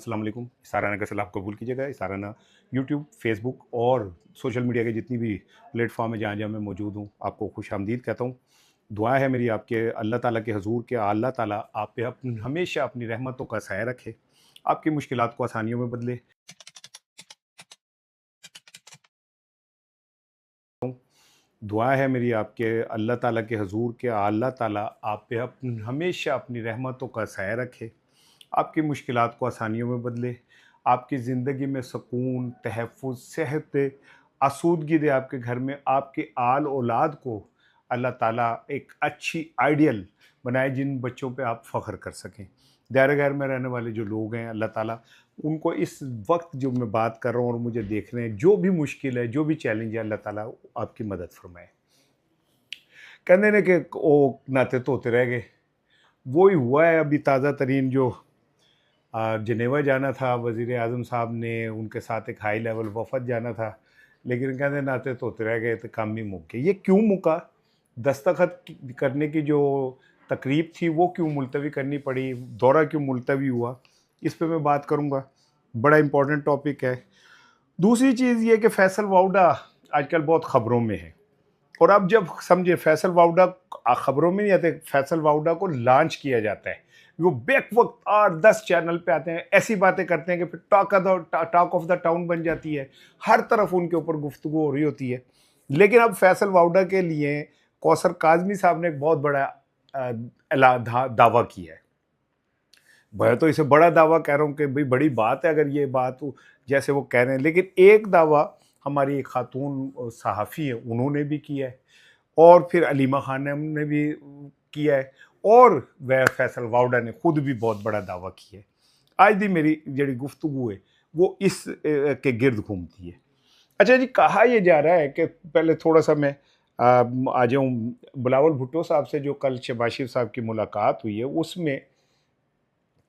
अस्सलाम वालेकुम। इसाराना का सलाम कबूल कीजिएगा। इसाराना यूट्यूब, फेसबुक और सोशल मीडिया के जितनी भी प्लेटफॉर्म है जहाँ जहाँ मैं मौजूद हूँ, आपको खुशामदीद कहता हूँ। दुआ है मेरी आपके अल्लाह ताला के हजूर के अल्लाह ताला आप पे हमेशा अपनी रहमतों का साया रखे, आपकी मुश्किलात को आसानियों में बदले। दुआ है मेरी आपके अल्लाह ताला के हजूर के अल्लाह ताला आप पे हमेशा अपनी रहमतों का साया रखे, आपकी मुश्किलात को आसानियों में बदले, आपकी ज़िंदगी में सुकून, तहफ़्फ़ुज़, सेहत, आसूदगी दे आपके घर में, आपके आल औलाद को अल्लाह ताला एक अच्छी आइडियल बनाए जिन बच्चों पे आप फ़ख्र कर सकें। दायरे घर में रहने वाले जो लोग हैं अल्लाह ताला उनको इस वक्त जो मैं बात कर रहा हूँ और मुझे देख रहे हैं, जो भी मुश्किल है, जो भी चैलेंज है, अल्लाह ताला आपकी मदद फरमाए। कहते ने कि वो नाते धोते रह गए, वो ही हुआ है अभी ताज़ा तरीन जो जनेवा जाना था वज़ीर आज़म साहब ने, उनके साथ एक हाई लेवल वफ़द जाना था, लेकिन कहते नाते धोते रह गए तो काम ही मुक गया। ये क्यों मुका? दस्तखत करने की जो तकरीब थी वो क्यों मुलतवी करनी पड़ी? दौरा क्यों मुलतवी हुआ? इस पे मैं बात करूँगा। बड़ा इम्पोर्टेंट टॉपिक है। दूसरी चीज़ ये कि फैसल वाउडा आजकल बहुत ख़बरों में है, और अब जब समझे फैसल वाउडा खबरों में नहीं आते, फैसल वाउडा को लॉन्च किया जाता है, वो बेक वक्त 8-10 चैनल पे आते हैं, ऐसी बातें करते हैं कि फिर टॉक ऑफ द टाउन बन जाती है, हर तरफ उनके ऊपर गुफ्तगू हो रही होती है। लेकिन अब फैसल वाउडा के लिए कौसर काजमी साहब ने एक बहुत बड़ा दावा किया है। मैं तो इसे बड़ा दावा कह रहा हूँ कि भाई बड़ी बात है अगर ये बात जैसे वो कह रहे हैं, लेकिन एक दावा हमारी एक खातून सहाफ़ी है उन्होंने भी किया है, और फिर अलीमा खानम ने भी किया है, और वह फैसल वाउडा ने खुद भी बहुत बड़ा दावा किया है। आज दी मेरी जड़ी गुफ्तगू है वो इस के गिर्द घूमती है। अच्छा जी, कहा यह जा रहा है कि पहले थोड़ा सा मैं आ जाऊँ बिलावल भुट्टो साहब से, जो कल शहबाज शरीफ साहब की मुलाकात हुई है उसमें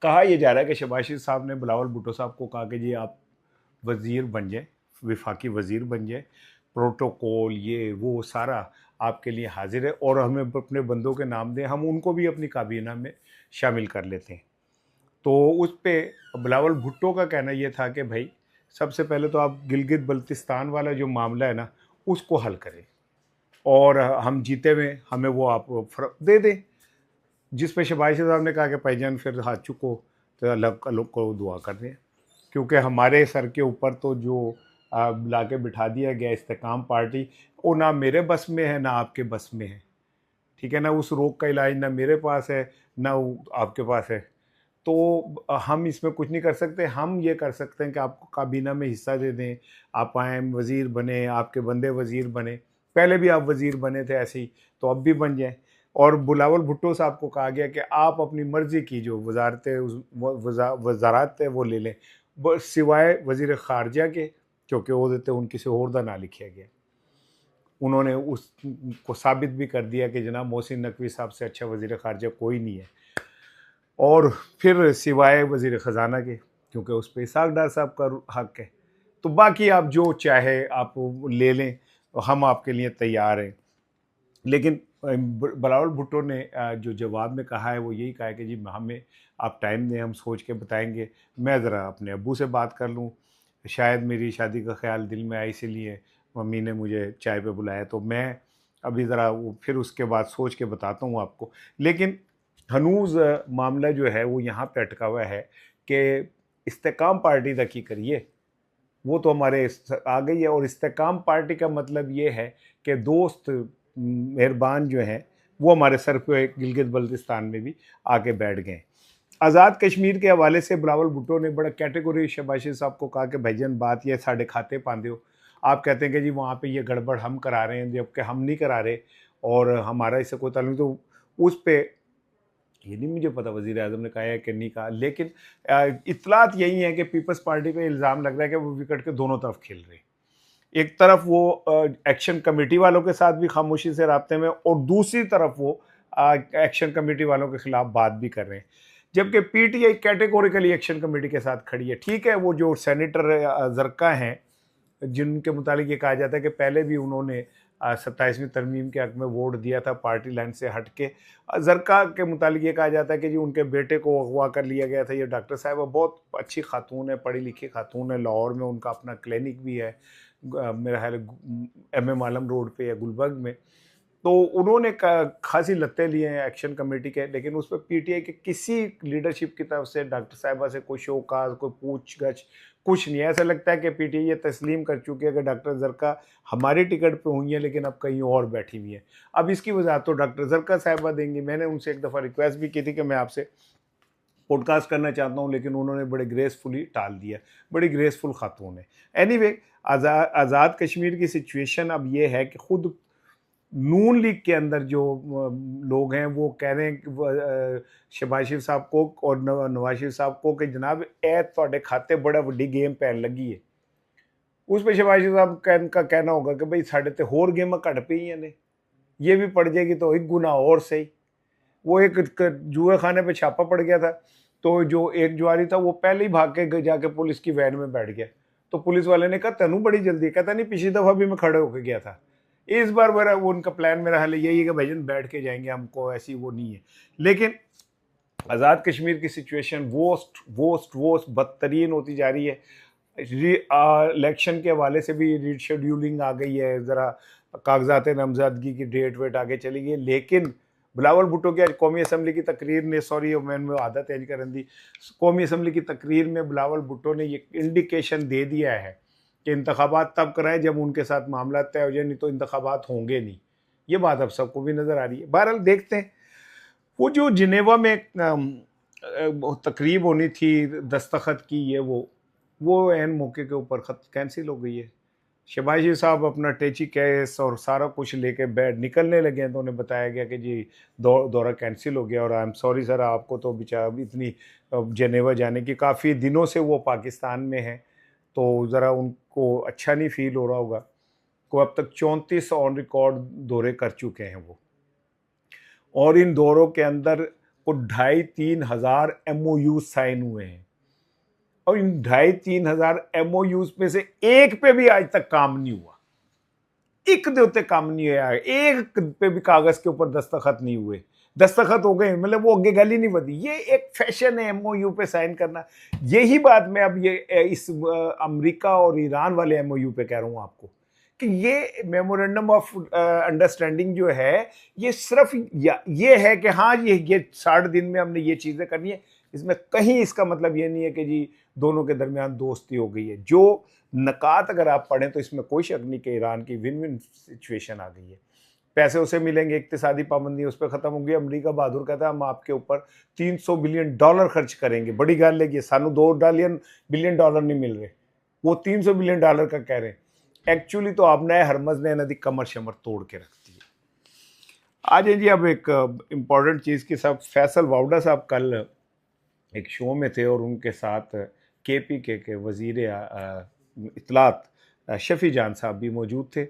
कहा यह जा रहा है कि शहबाज शरीफ साहब ने बिलावल भुट्टो साहब को कहा कि जी आप वज़ीर बन जाए, विफाकी वज़ीर बन जाए, प्रोटोकॉल ये वो सारा आपके लिए हाजिर है, और हमें अपने बंदों के नाम दें, हम उनको भी अपनी काबीना में शामिल कर लेते हैं। तो उस पे बिलावल भुट्टो का कहना ये था कि भाई सबसे पहले तो आप गिलगित बल्तिस्तान वाला जो मामला है ना उसको हल करें, और हम जीते हुए हमें वो आप दे दें। जिस पे शहबाज शरीफ साहब ने कहा कि भाईजान फिर हाथ चुको तो अल्लाह को दुआ कर दें, क्योंकि हमारे सर के ऊपर तो जो ला के बिठा दिया गया इस्तेकाम पार्टी, वो ना मेरे बस में है ना आपके बस में है। ठीक है ना, उस रोग का इलाज ना मेरे पास है ना आपके पास है। तो हम इसमें कुछ नहीं कर सकते। हम ये कर सकते हैं कि आपको काबीना में हिस्सा दे दें, आप आए वज़ीर बने, आपके बंदे वज़ीर बने, पहले भी आप वज़ीर बने थे ऐसे ही, तो अब भी बन जाएँ। और बिलावल भुट्टो साहब को कहा गया कि आप अपनी मर्ज़ी की जो वज़ारतें वज़ारत है वो ले लें, सिवाय वज़ीर ख़ारजा के, क्योंकि वो देते उनकी से ओहदा ना लिखा गया। उन्होंने उसको साबित भी कर दिया कि जनाब मोहसिन नकवी साहब से अच्छा वज़ीर ख़ारजा कोई नहीं है, और फिर सिवाय वज़ीर ख़जाना के, क्योंकि उस पे इसहाक़ डार साहब का हक़ है। तो बाकी आप जो चाहे आप ले लें, हम आपके लिए तैयार हैं। लेकिन बिलावल भुट्टो ने जो जवाब में कहा है वो यही कहा है कि जी हमें आप टाइम दें, हम सोच के बताएंगे। मैं ज़रा अपने अब्बू से बात कर लूँ, शायद मेरी शादी का ख्याल दिल में आया, इसीलिए मम्मी ने मुझे चाय पे बुलाया, तो मैं अभी ज़रा वो फिर उसके बाद सोच के बताता हूँ आपको। लेकिन हनूज़ मामला जो है वो यहाँ पे अटका हुआ है कि इस्तेकाम पार्टी तक ही करिए, वो तो हमारे आ गई है। और इस्तेकाम पार्टी का मतलब ये है कि दोस्त मेहरबान जो हैं वो हमारे सर पे गिलगित बल्तिस्तान में भी आके बैठ गए। आज़ाद कश्मीर के हवाले से बिलावल भुट्टो ने बड़ा कैटेगरी शहबाज शरीफ साहब को कहा कि भाईजान बात ये साढ़े खाते पांदे हो, आप कहते हैं कि जी वहाँ पे ये गड़बड़ हम करा रहे हैं जबकि हम नहीं करा रहे, और हमारा इससे कोई ताल्लुक। तो उस पे ये नहीं मुझे पता वज़ीर आज़म ने कहा है कि नहीं कहा, लेकिन इत्तलात यही है कि पीपल्स पार्टी पे इल्ज़ाम लग रहा है कि वो विकेट के दोनों तरफ खेल रहे हैं। एक तरफ वो एक्शन कमेटी वालों के साथ भी खामोशी से राब्ते में, और दूसरी तरफ वो एक्शन कमेटी वालों के खिलाफ बात भी कर रहे हैं, जबकि पीटीआई कैटेगोरिकली एक्शन कमेटी के साथ खड़ी है। ठीक है, वो जो सेनेटर ज़रका हैं जिनके मुतालिक ये कहा जाता है कि पहले भी उन्होंने 27वीं तरमीम के हक में वोट दिया था पार्टी लाइन से हट के। जरका के मुतालिक ये कहा जाता है कि जी उनके बेटे को अगवा कर लिया गया था। ये डॉक्टर साहिबा बहुत अच्छी खातून है, पढ़ी लिखी खातून है, लाहौर में उनका अपना क्लिनिक भी है, मेरा ख्याल MM आलम रोड पे या गुलबर्ग में। तो उन्होंने खासी लत्ते लिए हैं एक्शन कमेटी के, लेकिन उस पर PTI के किसी लीडरशिप की तरफ से डॉक्टर साहिबा से कोई शोकाज, कोई पूछगछ कुछ नहीं है। ऐसा लगता है कि PTI ये तस्लीम कर चुकी है कि डॉक्टर जरका हमारी टिकट पे हुई है लेकिन अब कहीं और बैठी हुई है। अब इसकी वजाहत तो डॉक्टर जरका साहिबा देंगी। मैंने उनसे एक दफ़ा रिक्वेस्ट भी की थी कि मैं आपसे पॉडकास्ट करना चाहता हूँ, लेकिन उन्होंने बड़े ग्रेसफुली टाल दिया। बड़ी ग्रेसफुल खातून है। एनीवे, आज़ाद कश्मीर की सिचुएशन अब ये है कि खुद नून लीग के अंदर जो लोग हैं वो कह रहे हैं कि शहबाज शरीफ साहब को और नवाज शरीफ साहब को कि जनाब ए ਤੁਹਾਡੇ खाते बड़ा वड्डी गेम पैन लगी है। उस पर शहबाज शरीफ साहब का कहना होगा कि भाई साढ़े ते होर गेमां घट पईयां ने, ये भी पड़ जाएगी तो एक गुना और सही। वो एक जुए खाने पे छापा पड़ गया था, तो जो एक जुआरी था वो पहले ही भाग के जाके पुलिस की वैन में बैठ गया। तो पुलिस वाले ने कहा तेनू बड़ी जल्दी, कहता नहीं पिछली दफ़ा भी मैं खड़े होकर गया था। इस बार मेरा वो उनका प्लान मेरा हाल यही है कि भाईजान बैठ के जाएंगे, हमको ऐसी वो नहीं है। लेकिन आज़ाद कश्मीर की सिचुएशन वोस्ट बदतरीन होती जा रही है। इलेक्शन के हवाले से भी रीशेड्यूलिंग आ गई है, ज़रा कागजात नामजदगी की डेट वेट आगे चली गई। लेकिन बिलावल भुट्टो की आज कौमी असम्बली की तकरीर ने, सॉरी मैंने आदत है करन दी, कौमी असम्बली की तकरीर में बिलावल भुट्टो ने ये इंडिकेशन दे दिया है कि इंतखाबात तब कराए जब उनके साथ मामला तय हो जाए, नहीं तो इंतखाबात होंगे नहीं। ये बात अब सबको भी नज़र आ रही है। बहरहाल देखते हैं। वो जो जिनेवा में तकरीब होनी थी दस्तखत की, ये वो एन मौके के ऊपर कैंसिल हो गई है। शहबाज शरीफ साहब अपना टेची केस और सारा कुछ लेके बैठ निकलने लगे हैं, तो उन्हें बताया गया कि जी दौरा कैंसिल हो गया। और आई एम सॉरी सर, आपको तो बेचारा इतनी जिनेवा जाने की काफ़ी दिनों से वो पाकिस्तान में है, तो ज़रा उनको अच्छा नहीं फील हो रहा होगा। को अब तक 34 ऑन रिकॉर्ड दौरे कर चुके हैं वो, और इन दौरों के अंदर को 2,500-3 हज़ार MOU साइन हुए हैं। और इन 2,500-3 हज़ार MOU में से एक पे भी आज तक काम नहीं हुआ। एक दे उत्ते काम नहीं हुआ, एक पे भी कागज के ऊपर दस्तखत नहीं हुए। दस्तखत हो गए मतलब वो अगे गल ही नहीं बढ़ी। ये एक फैशन है MOU पे साइन करना। यही बात मैं अब ये इस अमेरिका और ईरान वाले MOU पे कह रहा हूँ आपको कि ये मेमोरेंडम ऑफ अंडरस्टैंडिंग जो है, ये सिर्फ ये है कि हाँ ये 60 दिन में हमने ये चीज़ें करनी है। इसमें कहीं इसका मतलब ये नहीं है कि जी दोनों के दरमियान दोस्ती हो गई है। जो नकात अगर आप पढ़ें तो इसमें कोई शक नहीं कि ईरान की विन विन सिचुएशन आ गई है। पैसे उसे मिलेंगे, इक्तिसादी पाबंदी उस पर ख़त्म होगी। अमेरिका बहादुर कहता है हम आपके ऊपर $300 बिलियन खर्च करेंगे। बड़ी गल है कि सानू $2 बिलियन नहीं मिल रहे, वो $300 बिलियन का कह रहे हैं। एक्चुअली तो आपने हरमज ने इन्हों की कमर शमर तोड़ के रखती है। आज जी अब एक इम्पॉर्टेंट चीज़ की साहब, फैसल वाउडा साहब कल एक शो में थे और उनके साथ KPK के वज़ीर इत्तलात शफ़ी जान साहब भी मौजूद थे।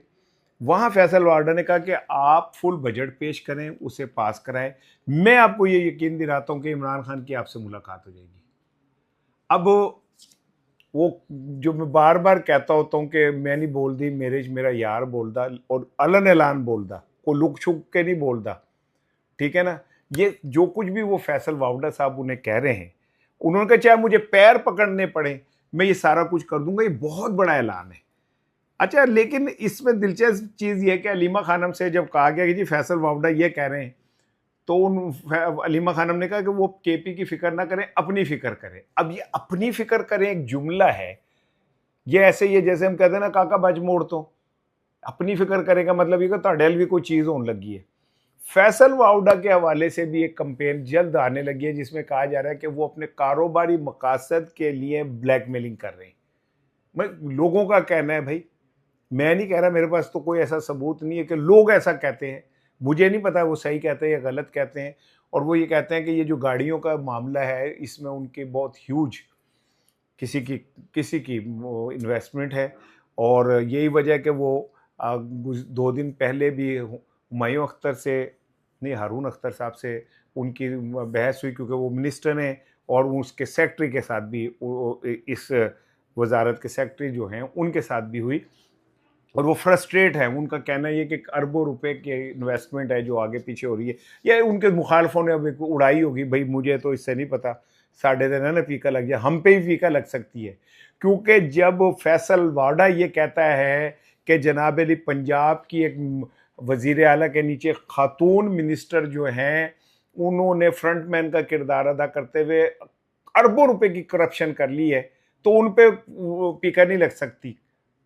वहाँ फैसल वाडा ने कहा कि आप फुल बजट पेश करें, उसे पास कराएं। मैं आपको ये यकीन दिलाता हूँ कि इमरान खान की आपसे मुलाकात हो जाएगी। अब वो जो मैं बार बार कहता होता हूँ कि मैं नहीं बोल दी मेरा यार बोलदा और अलन ऐलान बोलदा, को लुक छुक के नहीं बोलदा, ठीक है ना। ये जो कुछ भी वो फैसल वाउडा साहब उन्हें कह रहे हैं, उन्होंने कहा चाहे मुझे पैर पकड़ने पड़े मैं ये सारा कुछ कर दूंगा। ये बहुत बड़ा ऐलान है। अच्छा, लेकिन इसमें दिलचस्प चीज़ ये है कि अलीमा खानम से जब कहा गया कि जी फैसल वाउडा ये कह रहे हैं, तो अलीमा खानम ने कहा कि वो KP की फिक्र ना करें, अपनी फिक्र करें। अब ये अपनी फिक्र करें एक जुमला है, ये ऐसे ही है जैसे हम कहते हैं ना काका बच मोड़ तो। अपनी फिक्र करेगा मतलब ये कि तुहाडे भी कोई चीज़ होने लगी है। फैसल वाउडा के हवाले से भी एक कंपेन जल्द आने लगी है जिसमें कहा जा रहा है कि वो अपने कारोबारी मकासद के लिए ब्लैकमेलिंग कर रहे हैं। मैं लोगों का कहना है भाई, मैं नहीं कह रहा, मेरे पास तो कोई ऐसा सबूत नहीं है कि लोग ऐसा कहते हैं। मुझे नहीं पता वो सही कहते हैं या गलत कहते हैं। और वो ये कहते हैं कि ये जो गाड़ियों का मामला है इसमें उनकी बहुत ह्यूज किसी की वो इन्वेस्टमेंट है। और यही वजह कि वो 2 दिन पहले भी हुमायूं अख्तर से नहीं, हारून अख्तर साहब से उनकी बहस हुई, क्योंकि वो मिनिस्टर हैं और उसके सेक्रेटरी के साथ भी, इस वजारत के सेक्रेटरी जो हैं उनके साथ भी हुई। और वो फ्रस्ट्रेट है। उनका कहना ये कि अरबों रुपए की इन्वेस्टमेंट है जो आगे पीछे हो रही है। या उनके मुखालफों ने अब एक उड़ाई होगी, भाई मुझे तो इससे नहीं पता, साढ़े दिन है ना फीका लग जाए, हम पे ही फीका लग सकती है। क्योंकि जब फैसल वाडा ये कहता है कि जनाब अली पंजाब की एक वजीर आला के नीचे खातून मिनिस्टर जो हैं उन्होंने फ्रंटमैन का किरदार अदा करते हुए अरबों रुपए की करप्शन कर ली है, तो उन पे पीका नहीं लग सकती।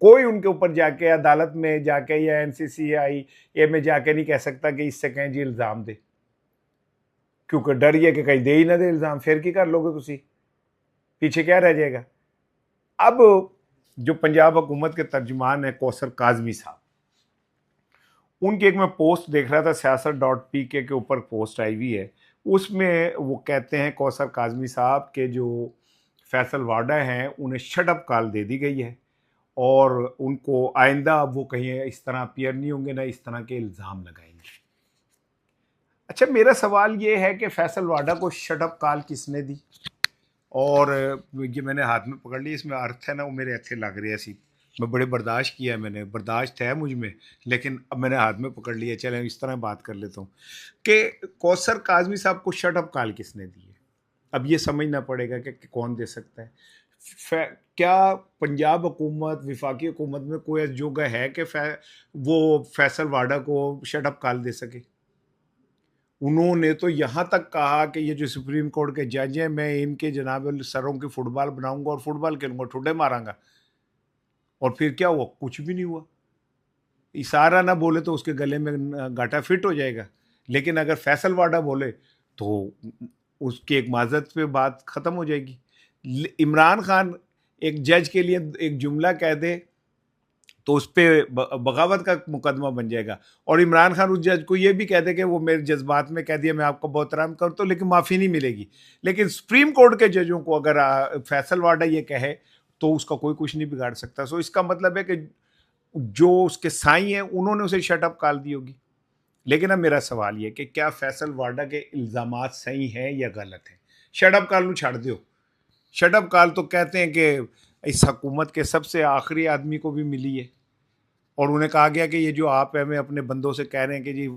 कोई उनके ऊपर जाके अदालत में जाके या एनसीसीआई ए में जाके नहीं कह सकता कि इससे कहें जी इल्ज़ाम दे, क्योंकि डर ये कि कहीं दे ही ना दे इल्ज़ाम, फिर की कर लोगे तुसी, पीछे क्या रह जाएगा। अब जो पंजाब हुकूमत के तर्जुमान है कौसर काजमी साहब, उनकी एक मैं पोस्ट देख रहा था, siyaasat.pk के ऊपर पोस्ट आई हुई है, उसमें वो कहते हैं कौसर काजमी साहब के जो फैसल वाडा हैं उन्हें शटअप कॉल दे दी गई है और उनको आइंदा अब वो कहीं इस तरह अपीयर नहीं होंगे, ना इस तरह के इल्ज़ाम लगाएंगे। अच्छा, मेरा सवाल ये है कि फैसल वाडा को शटअप कॉल किसने दी? और ये मैंने हाथ में पकड़ ली, इसमें अर्थ है ना वो मेरे अच्छे लग रहे ऐसी, मैं बड़े बर्दाश्त किया है, मैंने बर्दाश्त है मुझ में, लेकिन अब मैंने हाथ में पकड़ लिया। चलें इस तरह बात कर लेता हूँ कि कौसर काजमी साहब को शटअप कॉल किसने दी है। अब ये समझना पड़ेगा कि कौन दे सकता है। क्या पंजाब हुकूमत, विफाकी हुकूमत में कोई ऐसी जगह है कि वो फैसल वाडा को शटअप कॉल दे सके? उन्होंने तो यहाँ तक कहा कि ये जो सुप्रीम कोर्ट के जज हैं, मैं इनके जनाब सरों की फुटबॉल बनाऊंगा और फुटबॉल खेलूंगा, ठुड्डे मारांगा। और फिर क्या हुआ? कुछ भी नहीं हुआ। इशारा ना बोले तो उसके गले में गाटा फिट हो जाएगा, लेकिन अगर फैसल वाडा बोले तो उसकी एक माजरत पे बात ख़त्म हो जाएगी। इमरान खान एक जज के लिए एक जुमला कह दे तो उस पर बगावत का मुकदमा बन जाएगा, और इमरान खान उस जज को ये भी कह दे कि वो मेरे जज्बात में कह दिया, मैं आपको बहुत आराम करता हूँ, लेकिन माफ़ी नहीं मिलेगी। लेकिन सुप्रीम कोर्ट के जजों को अगर फैसल वाडा ये कहे तो उसका कोई कुछ नहीं बिगाड़ सकता। सो इसका मतलब है कि जो उसके साई हैं उन्होंने उसे शटअप कॉल दी होगी। लेकिन अब मेरा सवाल ये कि क्या फैसल वाडा के इल्ज़ामात सही हैं या गलत हैं? शटअप कॉल छाड़ दो। शटअप कॉल तो कहते हैं कि इस हुकूमत के सबसे आखिरी आदमी को भी मिली है, और उन्हें कहा गया कि ये जो आप हमें अपने बंदों से कह रहे हैं कि जी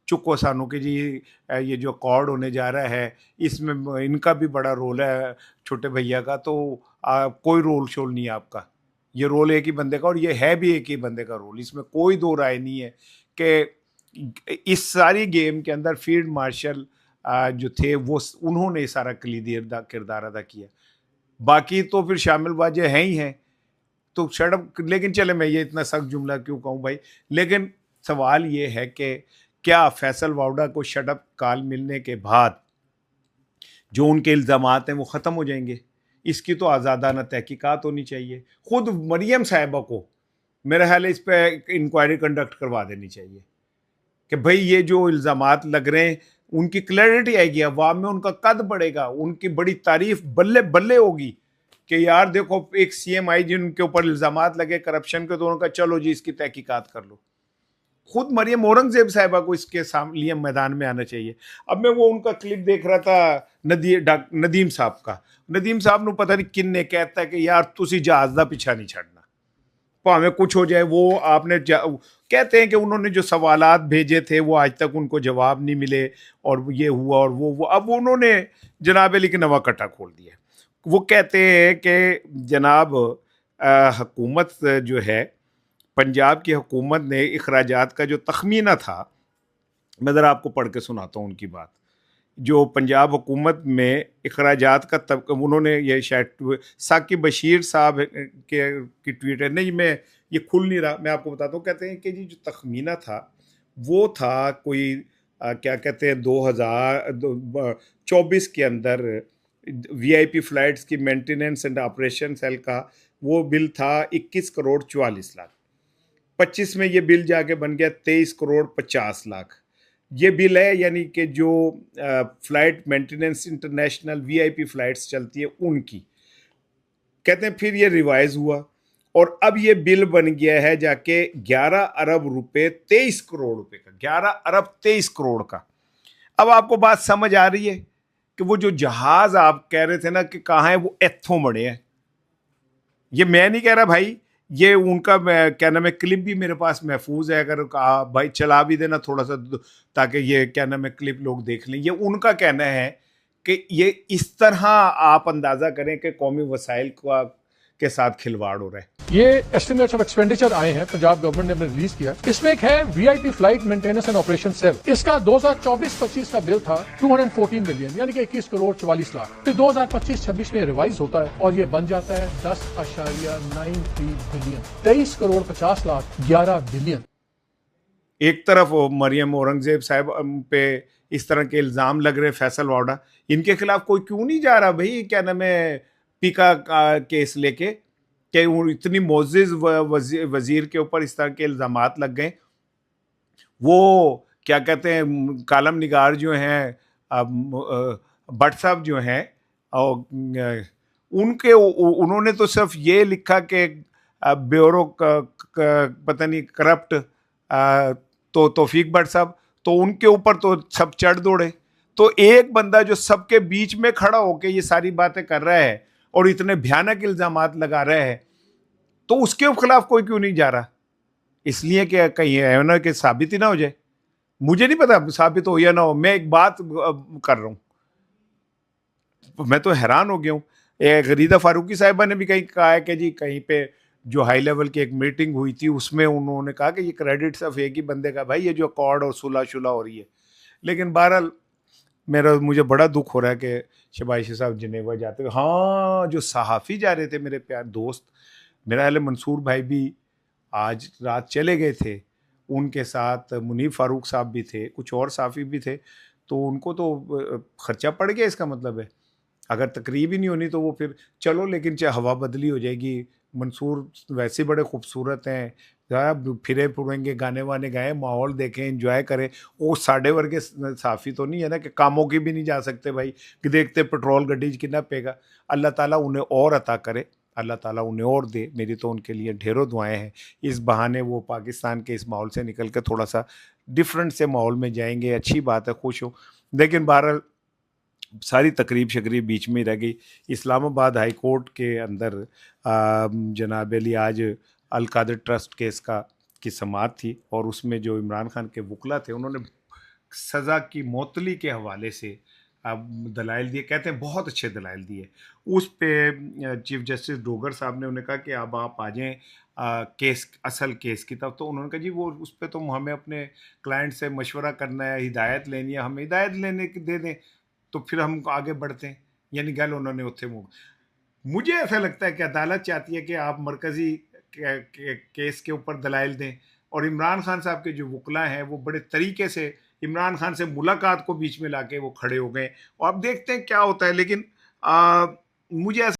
चुको सानू कि जी ये जो अकॉर्ड होने जा रहा है इसमें इनका भी बड़ा रोल है, छोटे भैया का, तो कोई रोल शोल नहीं है आपका, ये रोल एक ही बंदे का, और ये है भी एक ही बंदे का रोल, इसमें कोई दो राय नहीं है कि इस सारी गेम के अंदर फील्ड मार्शल जो थे वो उन्होंने सारा कलीदी किरदार अदा किया। बाकी तो फिर शामिल बाजे हैं ही हैं, तो शटअप। लेकिन चले, मैं ये इतना सख्त जुमला क्यों कहूँ भाई, लेकिन सवाल ये है कि क्या फैसल वाडा को शटअप कॉल मिलने के बाद जो उनके इल्ज़ामात हैं वो ख़त्म हो जाएंगे? इसकी तो आज़ादाना तहकीकात होनी चाहिए। खुद मरियम साहिबा को मेरा ख्याल है इस पर इंक्वायरी कंडक्ट करवा देनी चाहिए कि भाई ये जो इल्ज़ामात लग रहे हैं उनकी क्लैरिटी आएगी, अवाम में उनका कद बढ़ेगा, उनकी बड़ी तारीफ बल्ले बल्ले होगी कि यार देखो एक सीएम आई जिनके ऊपर इल्ज़ामात लगे करप्शन के, तो उन्होंने कहा चलो जी इसकी तहकीकात कर लो। खुद मरियम औरंगजेब साहिबा को इसके लिए मैदान में आना चाहिए। अब मैं वो उनका क्लिप देख रहा था नदीम साहब का। नदीम साहब ने पता नहीं किन ने कहता है कि यार तुसी जहाज का पीछा नहीं छड़ना, भावें कुछ हो जाए। वो आपने कहते हैं कि उन्होंने जो सवालात भेजे थे वो आज तक उनको जवाब नहीं मिले, और ये हुआ और वो अब उन्होंने जनाब अली के नवा कट्टा खोल दिया। वो कहते हैं कि जनाब हुकूमत जो है, पंजाब की हुकूमत ने अखराजात का जो तखमीना था, मैं ज़रा आपको पढ़ के सुनाता हूँ उनकी बात। जो पंजाब हुकूमत में अखराजात का उन्होंने ये शायद साकिब बशीर साहब की ट्वीट है, नहीं मैं ये खुल नहीं रहा, मैं आपको बताता हूँ। कहते हैं कि जी जो तखमीना था वो था कोई क्या कहते हैं 2024 के अंदर वीआईपी फ़्लाइट्स की मेंटेनेंस एंड ऑपरेशन सेल का वो बिल था 21 करोड़ 44 लाख। 25 में ये बिल जाके बन गया 23 करोड़ 50 लाख। ये बिल है, यानी कि जो flight maintenance international VIP flights चलती है उनकी। कहते हैं फिर ये रिवाइज हुआ और अब ये बिल बन गया है जाके 11 अरब रुपए 23 करोड़ रुपए का, 11 अरब 23 करोड़ का। अब आपको बात समझ आ रही है कि वो जो जहाज आप कह रहे थे ना कि कहाँ है, वो एथों बड़े हैं। ये मैं नहीं कह रहा भाई, ये उनका क्या नाम है क्लिप भी मेरे पास महफूज है, अगर भाई चला भी देना थोड़ा सा ताकि ये क्या नाम है क्लिप लोग देख लें। ये उनका कहना है कि ये इस तरह आप अंदाज़ा करें कि कौमी वसाइल का के साथ खिलवाड़ हो रहा है। ये एस्टिमेट्स ऑफ एक्सपेंडिचर आए हैं, पंजाब गवर्नमेंट ने अपने रिलीज किया। इसमें एक है VIP flight maintenance and operation cell. इसका 2024-25 का बिल था 214 मिलियन, यानी कि 21 करोड़ 44 लाख। फिर 2025-26 में रिवाइज होता है और ये बन जाता है 10.93 बिलियन, 23 करोड़ 50 लाख, 11 बिलियन। एक तरफ मरियम औरंगजेब साहब पे इस तरह के इल्ज़ाम लग रहे, फैसल वाडा, इनके खिलाफ कोई क्यों नहीं जा रहा भाई, क्या नाम है पीका का केस लेके, कि वो इतनी मोअज़्ज़िज़ वजीर के ऊपर इस तरह के इल्ज़ामात लग गए। वो क्या कहते हैं कालम निगार जो हैं भट्ट साहब जो हैं, और उनके उन्होंने तो सिर्फ ये लिखा कि ब्यूरो पता नहीं करप्ट, तो तौफीक भट्ट साहब, तो उनके ऊपर तो सब चढ़ दौड़े। तो एक बंदा जो सबके बीच में खड़ा होकर ये सारी बातें कर रहा है और इतने भयानक इल्ज़ामात लगा रहा है, तो उसके खिलाफ कोई क्यों नहीं जा रहा? इसलिए कि कहीं है ना कि साबित ही ना हो जाए। मुझे नहीं पता साबित हो या ना हो, मैं एक बात कर रहा हूँ, मैं तो हैरान हो गया हूँ। गरीदा फारूकी साहिबा ने भी कहीं कहा है कि जी कहीं पे जो हाई लेवल की एक मीटिंग हुई थी उसमें उन्होंने कहा कि ये क्रेडिट सिर्फ एक ही बंदे का, भाई ये जो अकॉर्ड और सुलह शुलह हो रही है। लेकिन बहरहाल मुझे बड़ा दुख हो रहा है कि शबाइशी साहब जिनेवा जाते हुए, हाँ जो सहाफ़ी जा रहे थे मेरे प्यार दोस्त, मेरा ख्याल है मंसूर भाई भी आज रात चले गए थे, उनके साथ मुनीब फारूक साहब भी थे, कुछ और सहाफ़ी भी थे, तो उनको तो खर्चा पड़ गया। इसका मतलब है अगर तकरीब ही नहीं होनी तो वो फिर चलो, लेकिन चाहे हवा बदली हो जाएगी। मंसूर वैसे बड़े खूबसूरत हैं, ज़रा फिरे फुरेंगे, गाने वाने गाएं, माहौल देखें, एंजॉय करें। वो साढ़े वर्गे साफ़ी तो नहीं है ना कि कामों की भी नहीं जा सकते भाई, कि देखते पेट्रोल गड्डी कितना पेगा। अल्लाह ताला उन्हें और अता करे, अल्लाह ताला उन्हें और दे। मेरी तो उनके लिए ढेरों दुआएं हैं। इस बहाने वो पाकिस्तान के इस माहौल से निकल कर थोड़ा सा डिफरेंट से माहौल में जाएंगे, अच्छी बात है, खुश हो। लेकिन बहरहाल सारी तकरीब शकरीब बीच में ही रह गई। इस्लामाबाद हाई कोर्ट के अंदर जनाब अली आज अल कादिर ट्रस्ट केस की समाअत थी, और उसमें जो इमरान खान के वकला थे उन्होंने सज़ा की मौतली के हवाले से दलाइल दिए, कहते हैं बहुत अच्छे दलाइल दिए। उस पे चीफ जस्टिस डोगर साहब ने उन्हें कहा कि अब आप आ जाएँ केस, असल केस की तरफ। तो उन्होंने कहा जी वो उस पर तो हमें अपने क्लाइंट से मशवरा करना है, हिदायत लेनी है, हमें हिदायत लेने की दे दें तो फिर हम आगे बढ़ते हैं। यानी गल उन्होंने उत्थे मुझे ऐसा लगता है कि अदालत चाहती है कि आप मरकज़ी केस के ऊपर दलाइल दें, और इमरान खान साहब के जो वकला हैं वो बड़े तरीके से इमरान खान से मुलाकात को बीच में लाके वो खड़े हो गए, और अब देखते हैं क्या होता है। लेकिन मुझे ऐसा